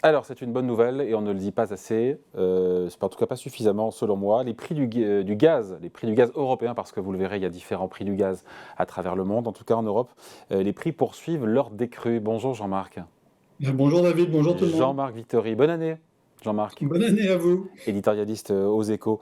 Alors, c'est une bonne nouvelle et on ne le dit pas assez, c'est en tout cas pas suffisamment selon moi. Les prix du gaz, les prix du gaz européen, parce que vous le verrez, il y a différents prix du gaz à travers le monde, en tout cas en Europe, les prix poursuivent leur décrue. Bonjour Jean-Marc. Bien, bonjour David, bonjour tout le monde. Jean-Marc Vittori, bonne année Jean-Marc, Bonne année à vous. éditorialiste aux Échos.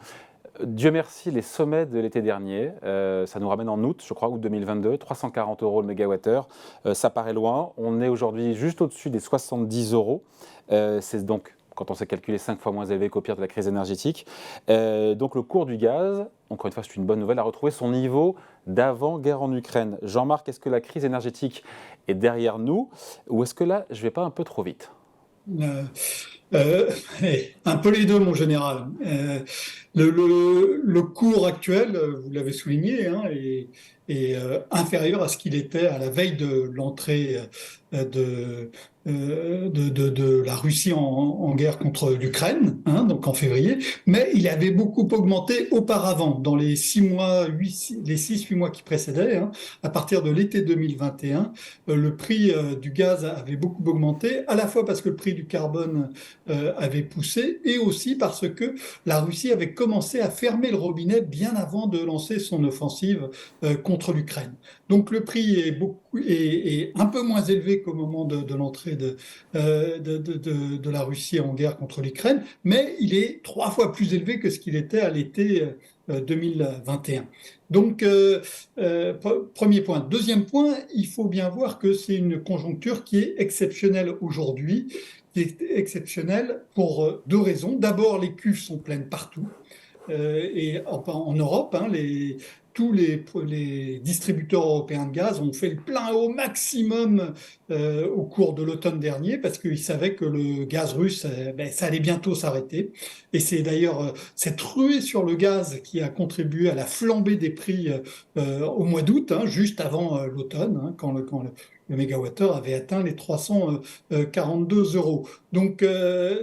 Dieu merci, les sommets de l'été dernier, ça nous ramène en août, je crois, août 2022, 340 euros le mégawattheure. Ça paraît loin, on est aujourd'hui juste au-dessus des 70 euros. C'est donc, quand on s'est calculé, 5 fois moins élevé qu'au pire de la crise énergétique. Donc le cours du gaz, encore une fois, c'est une bonne nouvelle, a retrouvé son niveau d'avant-guerre en Ukraine. Jean-Marc, est-ce que la crise énergétique est derrière nous ou est-ce que là, je ne vais pas un peu trop vite? Euh, euh, un peu les deux, mon général. Le cours actuel, vous l'avez souligné, hein, est inférieur à ce qu'il était à la veille de l'entrée de, de la Russie en guerre contre l'Ukraine, hein, donc en février, mais il avait beaucoup augmenté auparavant, dans les 6 mois, les 6-8 mois qui précédaient, hein, à partir de l'été 2021, le prix du gaz avait beaucoup augmenté, à la fois parce que le prix du carbone avait poussé, et aussi parce que la Russie avait commencé à fermer le robinet bien avant de lancer son offensive contre l'Ukraine. Donc le prix est un peu moins élevé qu'au moment de l'entrée de la Russie en guerre contre l'Ukraine, mais il est 3 fois plus élevé que ce qu'il était à l'été 2021. Donc, premier point. Deuxième point, il faut bien voir que c'est une conjoncture qui est exceptionnelle aujourd'hui, qui est exceptionnelle pour deux raisons. D'abord, les cuves sont pleines partout. Et en Europe, hein, tous les distributeurs européens de gaz ont fait le plein au maximum au cours de l'automne dernier parce qu'ils savaient que le gaz russe, ben, ça allait bientôt s'arrêter. Et c'est d'ailleurs cette ruée sur le gaz qui a contribué à la flambée des prix au mois d'août, hein, juste avant l'automne, hein, le mégawattheure avait atteint les 342 euros. Donc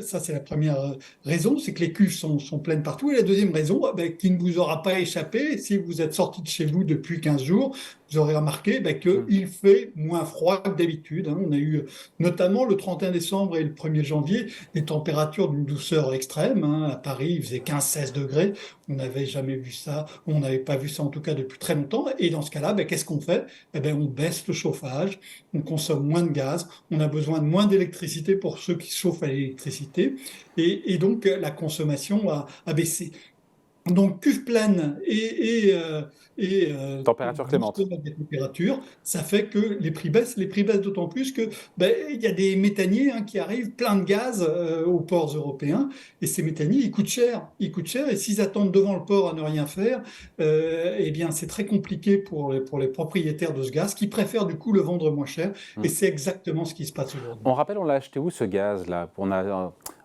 ça, c'est la première raison, c'est que les cuves sont pleines partout. Et la deuxième raison, qui ne vous aura pas échappé, si vous êtes sorti de chez vous depuis 15 jours, vous aurez remarqué qu'il fait moins froid que d'habitude, hein. On a eu notamment le 31 décembre et le 1er janvier des températures d'une douceur extrême, hein. À Paris, il faisait 15-16 degrés. On n'avait jamais vu ça, on n'avait pas vu ça en tout cas depuis très longtemps. Et dans ce cas-là, qu'est-ce qu'on fait? On baisse le chauffage, on consomme moins de gaz, on a besoin de moins d'électricité pour ceux qui chauffent à l'électricité, et donc la consommation a baissé. Donc, cuve pleine et Température clémente. douceur des températures, ça fait que les prix baissent. Les prix baissent d'autant plus que il y a des méthaniers, hein, qui arrivent plein de gaz aux ports européens. Et ces méthaniers, ils coûtent cher. Ils coûtent cher. Et s'ils attendent devant le port à ne rien faire, eh bien, c'est très compliqué pour les propriétaires de ce gaz qui préfèrent du coup le vendre moins cher. Et c'est exactement ce qui se passe aujourd'hui. On rappelle, on l'a acheté où ce gaz-là?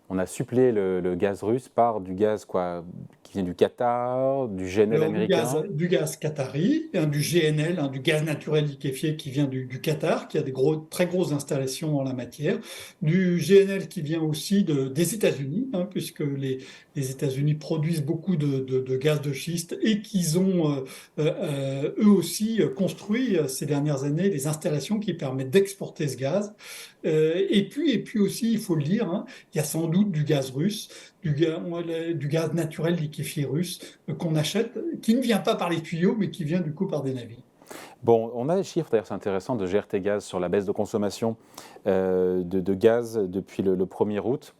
On a suppléé le gaz russe par du gaz qui vient du Qatar, du GNL Alors, américain. du gaz qatari, hein, du GNL, hein, du gaz naturel liquéfié qui vient du Qatar, qui a très grosses installations en la matière, du GNL qui vient aussi des États-Unis, hein, puisque les États-Unis produisent beaucoup de gaz de schiste et qu'ils ont eux aussi construit ces dernières années des installations qui permettent d'exporter ce gaz. Et puis aussi, il faut le dire, hein, il y a sans doute du gaz russe, du gaz naturel liquéfié russe qu'on achète, qui ne vient pas par les tuyaux, mais qui vient du coup par des navires. Bon, on a les chiffres, d'ailleurs c'est intéressant, de GRT Gaz sur la baisse de consommation de gaz depuis le 1er août.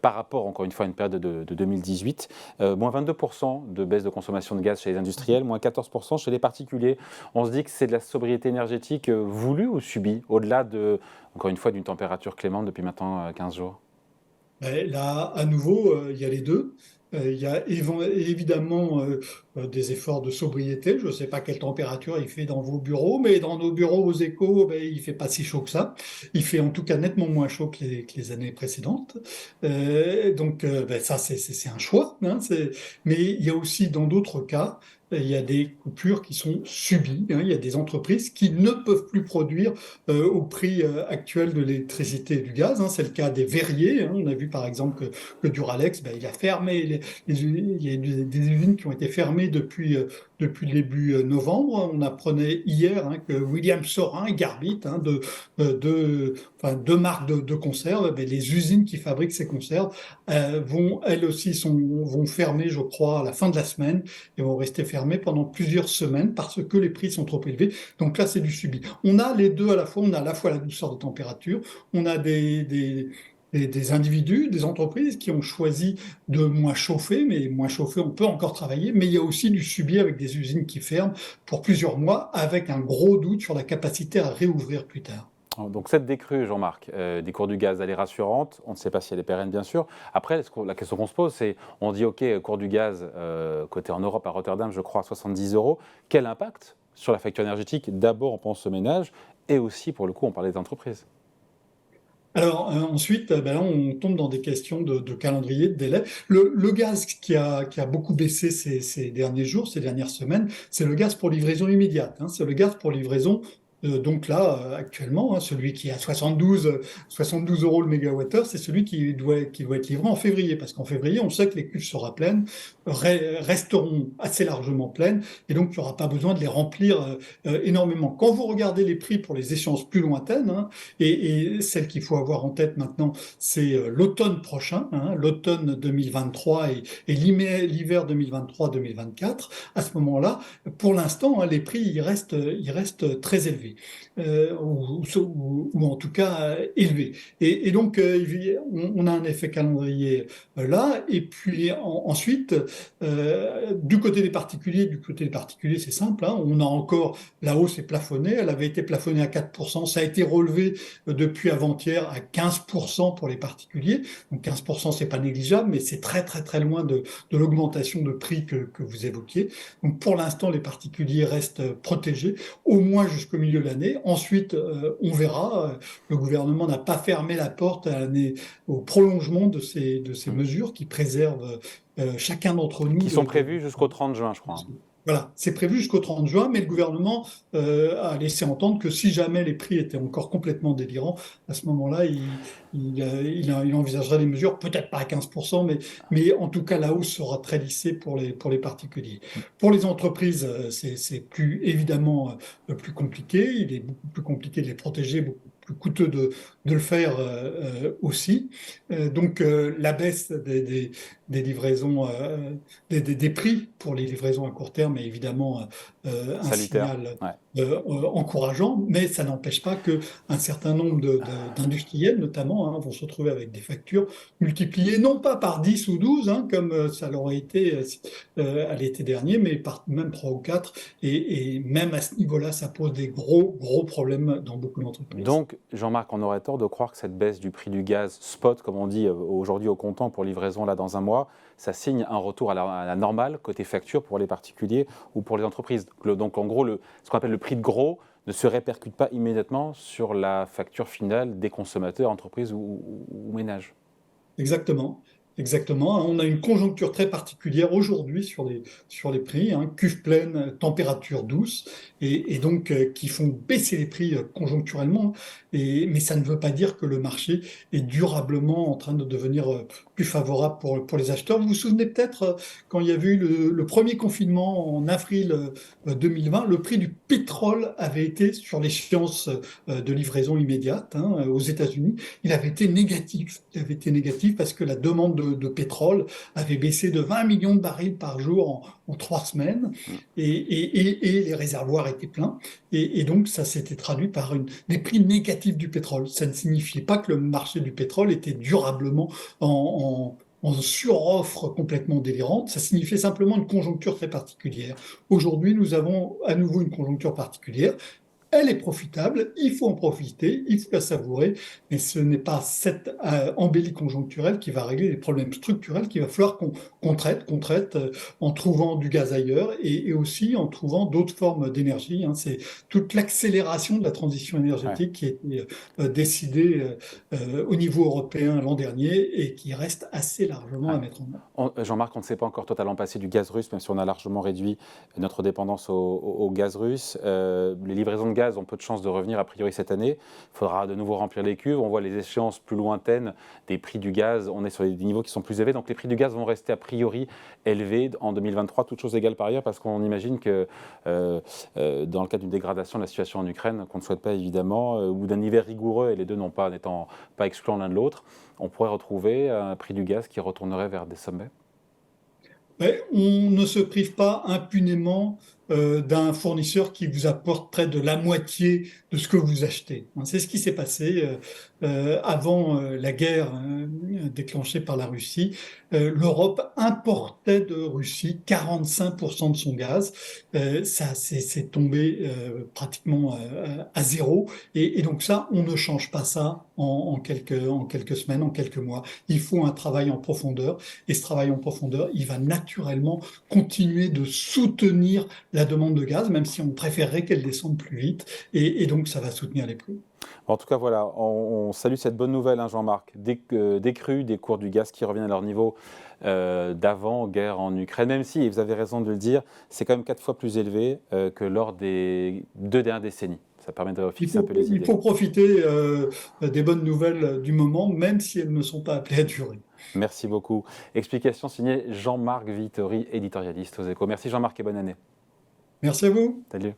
Par rapport, encore une fois, à une période de 2018, moins 22% de baisse de consommation de gaz chez les industriels, moins 14% chez les particuliers. On se dit que c'est de la sobriété énergétique voulue ou subie, au-delà encore une fois, d'une température clémente depuis maintenant 15 jours? Là, à nouveau, il y a les deux. Il y a évidemment des efforts de sobriété. Je ne sais pas quelle température il fait dans vos bureaux, mais dans nos bureaux aux Échos, il ne fait pas si chaud que ça. Il fait en tout cas nettement moins chaud que les années précédentes. Donc ça, c'est un choix, hein. Mais il y a aussi dans d'autres cas, il y a des coupures qui sont subies, hein. Il y a des entreprises qui ne peuvent plus produire au prix actuel de l'électricité et du gaz, hein. C'est le cas des verriers, hein. On a vu par exemple que Duralex, il a fermé, il y a des usines qui ont été fermées depuis le début novembre. On apprenait hier que William Sorin et Garbit, deux marques de conserves, mais les usines qui fabriquent ces conserves vont elles aussi vont fermer, je crois, à la fin de la semaine et vont rester fermées pendant plusieurs semaines parce que les prix sont trop élevés. Donc là, c'est du subi. On a les deux à la fois. On a à la fois la douceur de température, on a des individus, des entreprises qui ont choisi de moins chauffer, mais moins chauffer, on peut encore travailler, mais il y a aussi du subi avec des usines qui ferment pour plusieurs mois, avec un gros doute sur la capacité à réouvrir plus tard. Donc cette décrue, Jean-Marc, des cours du gaz, elle est rassurante. On ne sait pas si elle est pérenne, bien sûr. Après, la question qu'on se pose, c'est, on dit, OK, cours du gaz, côté en Europe, à Rotterdam, je crois, 70 euros. Quel impact sur la facture énergétique? D'abord, on pense aux ménages, et aussi, pour le coup, on parlait des entreprises. Alors ensuite, là, on tombe dans des questions de calendrier, de délai. Le gaz qui a beaucoup baissé ces derniers jours, ces dernières semaines, c'est le gaz pour livraison immédiate. C'est le gaz pour livraison. Donc là, actuellement, celui qui est à 72 euros le mégawattheure, c'est celui qui doit être livré en février. Parce qu'en février, on sait que les cuves seront pleines, resteront assez largement pleines, et donc il n'y aura pas besoin de les remplir énormément. Quand vous regardez les prix pour les échéances plus lointaines, et celle qu'il faut avoir en tête maintenant, c'est l'automne prochain, l'automne 2023 et l'hiver 2023-2024. À ce moment-là, pour l'instant, les prix ils restent très élevés, ou en tout cas élevés. Et donc, on a un effet calendrier là. Et puis ensuite, du côté des particuliers, c'est simple. On a encore la hausse est plafonnée. Elle avait été plafonnée à 4%. Ça a été relevé depuis avant-hier à 15% pour les particuliers. Donc 15%, c'est pas négligeable, mais c'est très très très loin de l'augmentation de prix que vous évoquiez. Donc pour l'instant, les particuliers restent protégés, au moins jusqu'au milieu de l'année. Ensuite, on verra. Le gouvernement n'a pas fermé la porte au prolongement de ces mesures qui préservent chacun d'entre nous. Qui sont prévues jusqu'au 30 juin, je crois. Voilà, c'est prévu jusqu'au 30 juin, mais le gouvernement a laissé entendre que si jamais les prix étaient encore complètement délirants, à ce moment-là, il envisagerait des mesures, peut-être pas à 15%, mais en tout cas, la hausse sera très lissée pour les particuliers. Pour les entreprises, c'est évidemment plus compliqué. Il est beaucoup plus compliqué de les protéger, beaucoup plus coûteux de le faire aussi. Donc, la baisse des livraisons, des prix pour les livraisons à court terme est évidemment un Salutaire. signal Ouais. encourageant, mais ça n'empêche pas qu'un certain nombre d'industriels, notamment, vont se retrouver avec des factures multipliées, non pas par 10 ou 12, comme ça l'aurait été à l'été dernier, mais par même 3 ou 4. Et même à ce niveau-là, ça pose des gros problèmes dans beaucoup d'entreprises. Donc, Jean-Marc, on aurait tort de croire que cette baisse du prix du gaz spot, comme on dit aujourd'hui au comptant pour livraison là dans un mois, ça signe un retour à la normale côté facture pour les particuliers ou pour les entreprises. Donc en gros, ce qu'on appelle le prix de gros ne se répercute pas immédiatement sur la facture finale des consommateurs, entreprises ou ménages. Exactement. Exactement. On a une conjoncture très particulière aujourd'hui sur les prix, cuve pleine, température douce, et donc qui font baisser les prix conjoncturellement. Mais ça ne veut pas dire que le marché est durablement en train de devenir plus favorable pour les acheteurs. Vous vous souvenez peut-être quand il y avait eu le premier confinement en avril 2020, le prix du pétrole avait été sur l'échéance de livraison immédiate aux États-Unis. Il avait été négatif. Il avait été négatif parce que la demande de pétrole avait baissé de 20 millions de barils par jour en 3 semaines, et les réservoirs étaient pleins. Et donc, ça s'était traduit par des prix négatifs du pétrole. Ça ne signifiait pas que le marché du pétrole était durablement en suroffre complètement délirante. Ça signifiait simplement une conjoncture très particulière. Aujourd'hui, nous avons à nouveau une conjoncture particulière. Elle est profitable, il faut en profiter, il faut la savourer, mais ce n'est pas cette embellie conjoncturelle qui va régler les problèmes structurels qu'il va falloir qu'on traite en trouvant du gaz ailleurs et aussi en trouvant d'autres formes d'énergie. C'est toute l'accélération de la transition énergétique qui a été décidée au niveau européen l'an dernier et qui reste assez largement à mettre en œuvre. Jean-Marc, on ne s'est pas encore totalement passé du gaz russe, même si on a largement réduit notre dépendance au gaz russe. Les livraisons de gaz gaz ont peu de chances de revenir a priori cette année. Il faudra de nouveau remplir les cuves. On voit les échéances plus lointaines des prix du gaz. On est sur des niveaux qui sont plus élevés. Donc les prix du gaz vont rester a priori élevés en 2023, toutes choses égales par ailleurs, parce qu'on imagine que dans le cas d'une dégradation de la situation en Ukraine, qu'on ne souhaite pas évidemment, ou d'un hiver rigoureux, et les deux n'étant pas excluants l'un de l'autre, on pourrait retrouver un prix du gaz qui retournerait vers des sommets. Mais on ne se prive pas impunément d'un fournisseur qui vous apporte près de la moitié de ce que vous achetez. C'est ce qui s'est passé avant la guerre déclenchée par la Russie. L'Europe importait de Russie 45% de son gaz. Ça c'est tombé pratiquement à zéro. Et donc ça, on ne change pas ça en quelques semaines, en quelques mois. Il faut un travail en profondeur. Et ce travail en profondeur, il va naturellement continuer de soutenir la demande de gaz, même si on préférerait qu'elle descende plus vite. Et donc, ça va soutenir les prix. En tout cas, voilà, on salue cette bonne nouvelle, hein, Jean-Marc. Des crues, des cours du gaz qui reviennent à leur niveau d'avant guerre en Ukraine, même si, et vous avez raison de le dire, c'est quand même 4 fois plus élevé que lors des 2 dernières décennies. Ça permet de fixer un peu les idées. Il faut profiter des bonnes nouvelles du moment, même si elles ne sont pas appelées à durer. Merci beaucoup. Explication signée Jean-Marc Vittori, éditorialiste aux Échos. Merci Jean-Marc et bonne année. Merci à vous. Salut.